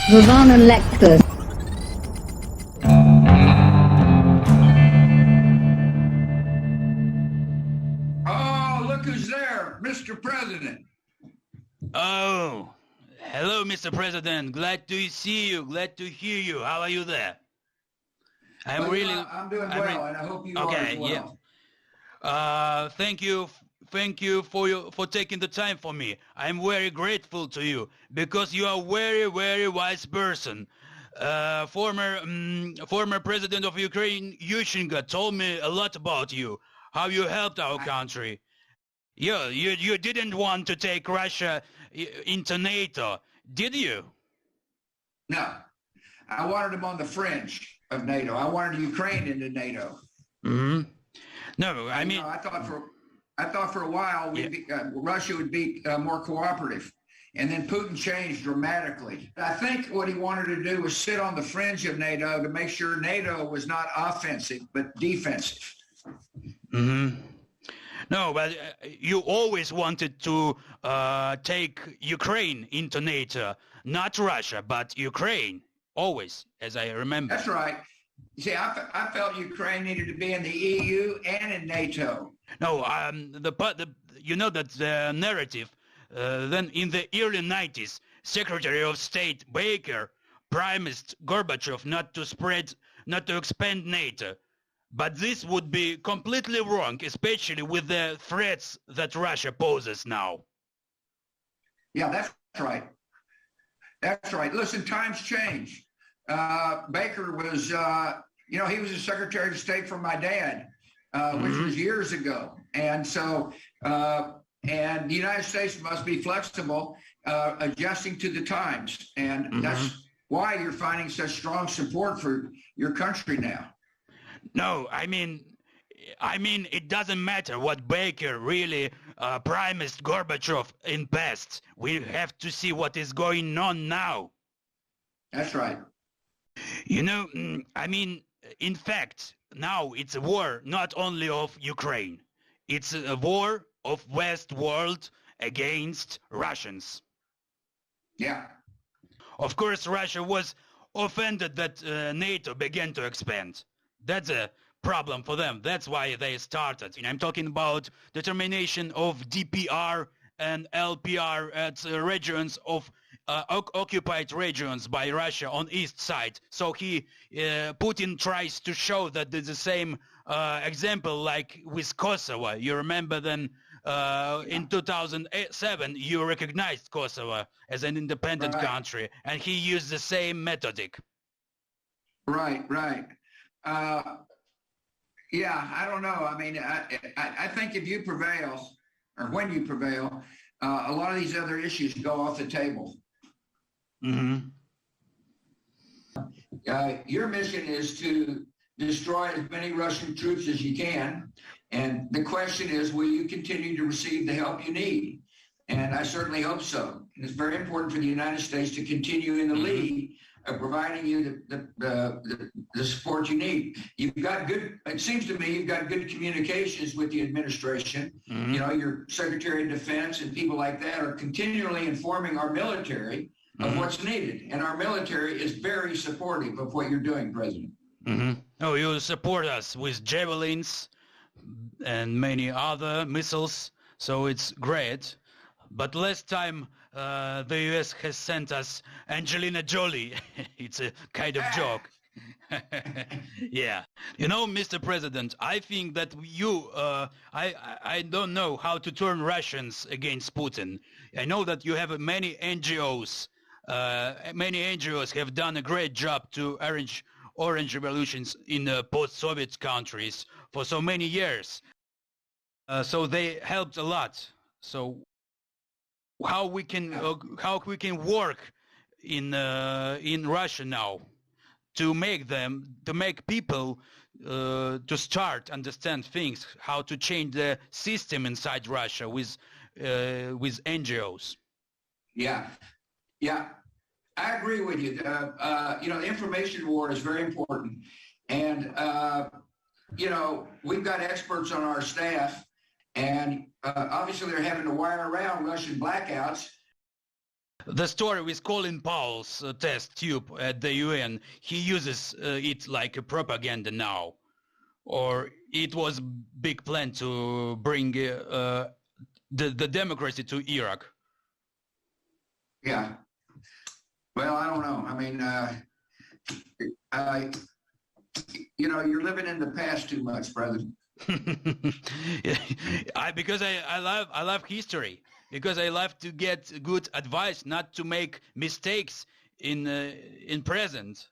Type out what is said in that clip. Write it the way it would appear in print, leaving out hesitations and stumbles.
Vovan Lexus. Oh, look who's there, Mr. President. Oh, hello, Mr. President. Glad to see you. Glad to hear you. How are you there? I'm Well, really. I'm doing well, and I hope you are as well. Yeah. Thank you for taking the time for me. I'm very grateful to you because you are very wise person. Former President of Ukraine, Yushchenko, told me a lot about you, how you helped our country. Yeah, you didn't want to take Russia into NATO, did you? No, I wanted him on the fringe of NATO. I wanted Ukraine into NATO. Mm-hmm. No, I mean, I thought for a while Russia would be more cooperative, and then Putin changed dramatically. I think what he wanted to do was sit on the fringe of NATO to make sure NATO was not offensive but defensive. Mm-hmm. No, but you always wanted to take Ukraine into NATO, not Russia, but Ukraine, always, as I remember. That's right. See, I felt Ukraine needed to be in the EU and in NATO. No, you know that the narrative. Then in the early 90s, Secretary of State Baker promised Gorbachev not to expand NATO. But this would be completely wrong, especially with the threats that Russia poses now. Yeah, that's right. That's right. Listen, times change. Baker was, he was the Secretary of State for my dad, which was years ago. And so, and the United States must be flexible, adjusting to the times. And that's why you're finding such strong support for your country now. No, I mean, it doesn't matter what Baker really promised Gorbachev in past. We have to see what is going on now. That's right. You know, I mean, in fact, now it's a war not only of Ukraine. It's a war of West world against Russians. Yeah. Of course, Russia was offended that NATO began to expand. That's a problem for them. That's why they started. And I'm talking about determination of DPR and LPR at regions of occupied regions by Russia on east side. So Putin tries to show that there's the same example like with Kosovo. You remember then in 2007 you recognized Kosovo as an independent country, and he used the same methodic. Right. Yeah, I don't know. I mean, I think if you prevail, or when you prevail, a lot of these other issues go off the table. Your mission is to destroy as many Russian troops as you can. And the question is, will you continue to receive the help you need? And I certainly hope so. And it's very important for the United States to continue in the lead of providing you the support you need. It seems to me you've got good communications with the administration. You know, your Secretary of Defense and people like that are continually informing our military of what's needed. And our military is very supportive of what you're doing, President. Oh, you support us with javelins and many other missiles, so it's great. But last time the US has sent us Angelina Jolie. It's a kind of joke. Yeah. You know, Mr. President, I think that I don't know how to turn Russians against Putin. I know that you have many NGOs. Many NGOs have done a great job to arrange orange revolutions in post-Soviet countries for so many years. So they helped a lot. So how we can work in Russia now to make people to start understand things, how to change the system inside Russia with NGOs. Yeah, I agree with you. The information war is very important, and we've got experts on our staff. And obviously they're having to wire around Russian blackouts The story with Colin Powell's test tube at the UN, he uses it like a propaganda now. Or it was big plan to bring the democracy to Iraq. Yeah. Well, I don't know. I mean, you're living in the past too much, brother. Because I love history. Because I love to get good advice, not to make mistakes in present.